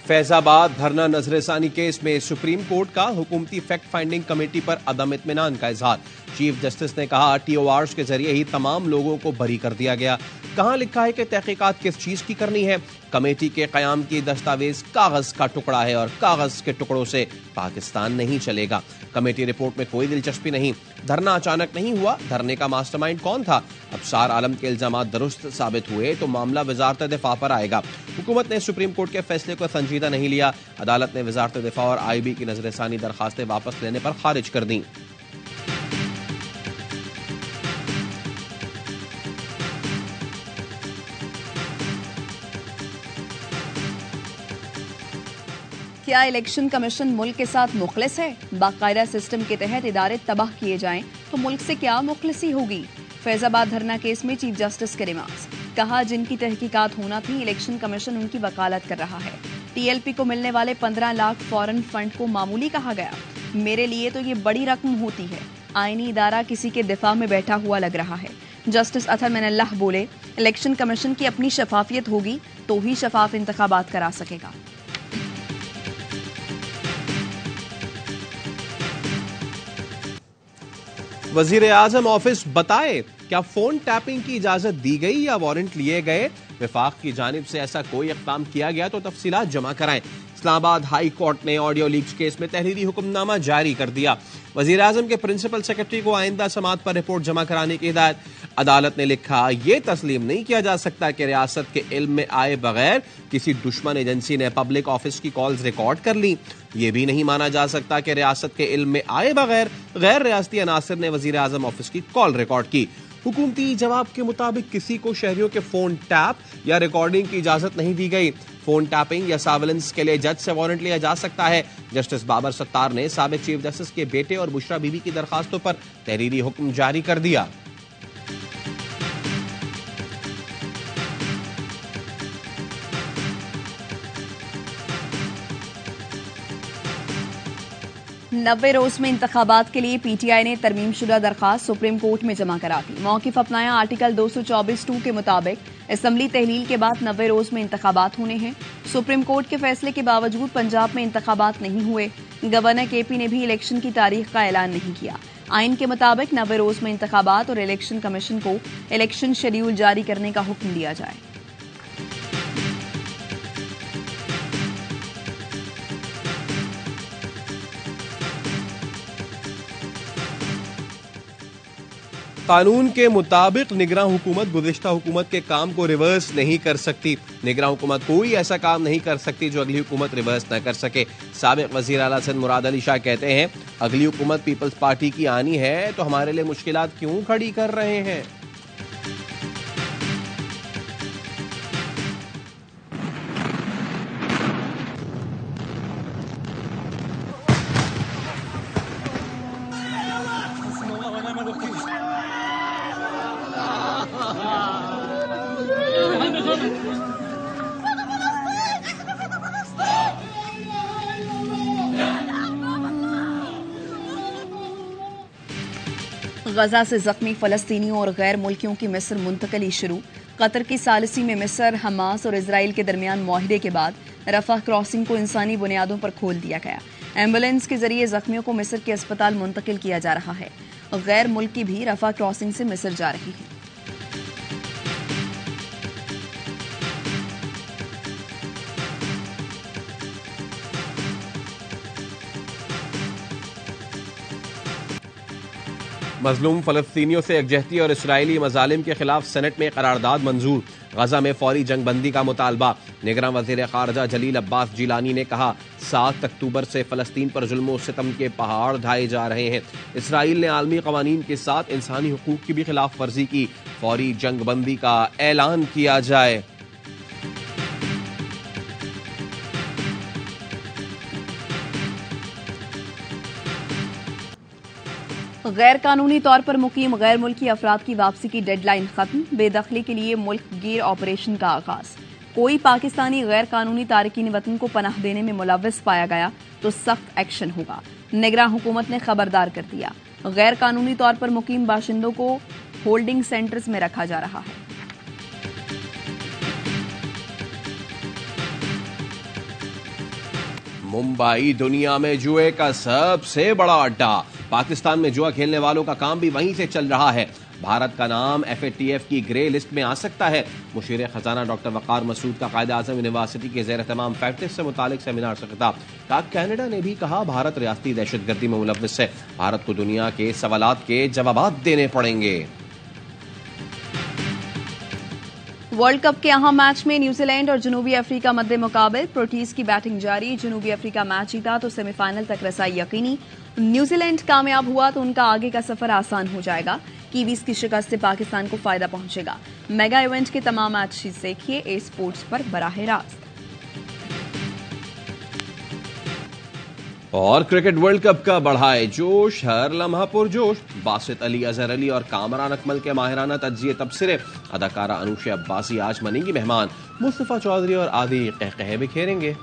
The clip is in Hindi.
फैजाबाद धरना नजरसानी केस में सुप्रीम कोर्ट का हुकूमती फैक्ट फाइंडिंग कमेटी पर अदम इत्मीनान का इजहार। चीफ जस्टिस ने कहा TORs के जरिए ही तमाम लोगों को बरी कर दिया गया। कहां लिखा है कि तहकीकात किस चीज की करनी है? कमेटी के कयाम की दस्तावेज कागज का टुकड़ा है और कागज के टुकड़ों से पाकिस्तान नहीं चलेगा। कमेटी रिपोर्ट में कोई दिलचस्पी नहीं। धरना अचानक नहीं हुआ। धरने का मास्टरमाइंड कौन था? अबसार आलम के इल्जामात दुरुस्त साबित हुए तो मामला वजारत दिफा पर आएगा। हुकूमत ने सुप्रीम कोर्ट के फैसले को संजीदा नहीं लिया। अदालत ने वजारत दिफा और IB की नजरसानी दरखास्तें वापस लेने पर खारिज कर दी। क्या इलेक्शन कमीशन मुल्क के साथ मुखलिस है? बाकायदा सिस्टम के तहत इदारे तबाह किए जाएं तो मुल्क से क्या मुखलिसी होगी? फैजाबाद धरना केस में चीफ जस्टिस के रिमार्क्स। कहा जिनकी तहकीकात होना थी, इलेक्शन कमीशन उनकी वकालत कर रहा है। TLP को मिलने वाले 15 लाख फॉरेन फंड को मामूली कहा गया। मेरे लिए तो ये बड़ी रकम होती है। आईनी इदारा किसी के दिफा में बैठा हुआ लग रहा है। जस्टिस अतर मिनल्लाह बोले, इलेक्शन कमीशन की अपनी शफाफियत होगी तो ही शफाफ इंतखाबात करा सकेगा। वजीर आजम ऑफिस बताए, क्या फोन टैपिंग की इजाजत दी गई या वारंट लिए गए? विफाक की जानिब से ऐसा कोई इक़दाम किया गया तो तफसीलात जमा कराएं। इस्लामाबाद हाई कोर्ट ने ऑडियो लीक्स केस में तहरीरी हुक्मनामा जारी कर दिया। वजीर आजम के प्रिंसिपल सेक्रेटरी को आइंदा समात पर रिपोर्ट जमा कराने की हिदायत। अदालत ने लिखा, यह तस्लीम नहीं किया जा सकता कि रियासत के इल्म में आए बगैर किसी दुश्मन एजेंसी ने पब्लिक ऑफिस की कॉल्स रिकॉर्ड कर ली। यह भी नहीं माना जा सकता कि रियासत के इल्म में आए बगैर गैर रियासती अनासर ने वजीर आजम ऑफिस की कॉल रिकॉर्ड की। हुकूमती जवाब के मुताबिक किसी को शहरियों के फोन टैप या रिकॉर्डिंग की इजाजत नहीं दी गई। फोन टैपिंग या सर्विलेंस के लिए जज से वारंट लिया जा सकता है। जस्टिस बाबर सत्तार ने साबिक चीफ जस्टिस के बेटे और बुशरा बीबी की दरखास्तों पर तहरीरी हुक्म जारी कर दिया। नब्बे रोज में इंतखाबात के लिए PTI ने तरमीम शुदा दरखास्त सुप्रीम कोर्ट में जमा करा दी। मौक़िफ़ अपनाया। आर्टिकल 224(2) के मुताबिक असम्बली तहलील के बाद 90 रोज में इंतखाबात होने हैं। सुप्रीम कोर्ट के फैसले के बावजूद पंजाब में इंतखाबात नहीं हुए। गवर्नर KP ने भी इलेक्शन की तारीख का ऐलान नहीं किया। आइन के मुताबिक 90 रोज में इंतखाबात और इलेक्शन कमीशन को इलेक्शन शेड्यूल जारी करने का हुक्म दिया जाए। कानून के मुताबिक निगरान हुकूमत गुज़िश्ता हुकूमत के काम को रिवर्स नहीं कर सकती। निगरान हुकूमत कोई ऐसा काम नहीं कर सकती जो अगली हुकूमत रिवर्स न कर सके। साबिक वज़ीर आला सिंध मुराद अली शाह कहते हैं, अगली हुकूमत पीपल्स पार्टी की आनी है तो हमारे लिए मुश्किलात क्यों खड़ी कर रहे हैं? गजा से जख्मी फलस्तीनियों और गैर मुल्कियों की मिस्र मुंतकली शुरू। कतर की सालिसी में मिस्र, हमास और इजराइल के दरमियान मुआहदे के बाद रफा क्रॉसिंग को इंसानी बुनियादों पर खोल दिया गया। एम्बुलेंस के जरिए जख्मियों को मिस्र के अस्पताल मुंतकिल किया जा रहा है। गैर मुल्की भी रफा क्रॉसिंग से मिस्र जा रही है। मजलूम फलस्तीनियों से यकजहती और इसराइली मजालिम के खिलाफ सेनेट में करारदाद मंजूर। गजा में फौरी जंग बंदी का मुतालबा। निगरान वज़ीर ख़ारजा जलील अब्बास जिलानी ने कहा, 7 अक्टूबर से फलस्तीन पर जुल्म और सितम के पहाड़ ढाए जा रहे हैं। इसराइल ने आलमी क़वानीन के साथ इंसानी हुकूक की भी खिलाफ वर्जी की। फौरी जंग बंदी का ऐलान किया जाए। गैर कानूनी तौर पर मुकीम गैर मुल्की अफराद की वापसी की डेडलाइन खत्म। बेदखली के लिए मुल्क गिर ऑपरेशन का आगाज। कोई पाकिस्तानी गैर कानूनी तारकीन वतन को पनाह देने में मुलव्वस पाया गया तो सख्त एक्शन होगा। निगरान हुकूमत ने खबरदार कर दिया। गैर कानूनी तौर पर मुकीम बाशिंदों को होल्डिंग सेंटर्स में रखा जा रहा है। मुंबई दुनिया में जुए का सबसे बड़ा अड्डा। पाकिस्तान में जुआ खेलने वालों का काम भी वहीं से चल रहा है। भारत का नाम FATF की ग्रे लिस्ट में आ सकता है। मुशीर खजाना डॉक्टर वकार मसूद का कायदे आजम यूनिवर्सिटी के ज़ेर तमाम फैक्ट्स से मुतालिक सेमिनार से खिताब। कनाडा ने भी कहा भारत रियासती दहशतगर्दी में मुलव्वस है, भारत को दुनिया के सवालात के जवाब देने पड़ेंगे। वर्ल्ड कप के अहम मैच में न्यूजीलैंड और जनूबी अफ्रीका मध्य मुकाबले। प्रोटीज की बैटिंग जारी, जनूबी अफ्रीका मैच जीता तो सेमीफाइनल तक रसाई यकीनी। न्यूजीलैंड कामयाब हुआ तो उनका आगे का सफर आसान हो जाएगा। कीवीज की शिकस्त से पाकिस्तान को फायदा पहुंचेगा। मेगा इवेंट के तमाम मैचेस देखिए ए स्पोर्ट्स पर बराह रास्त। और क्रिकेट वर्ल्ड कप का बढ़ाए जोश, हर लम्हा पुरजोश। बासित अली, अजहर अली और कामरान अकमल के माहिराना तज्जिए तबसरे। अदाकारा अनूशा अब्बासी आज बनेंगी मेहमान। मुस्तफा चौधरी और आदि कहकहे बिखेरेंगे।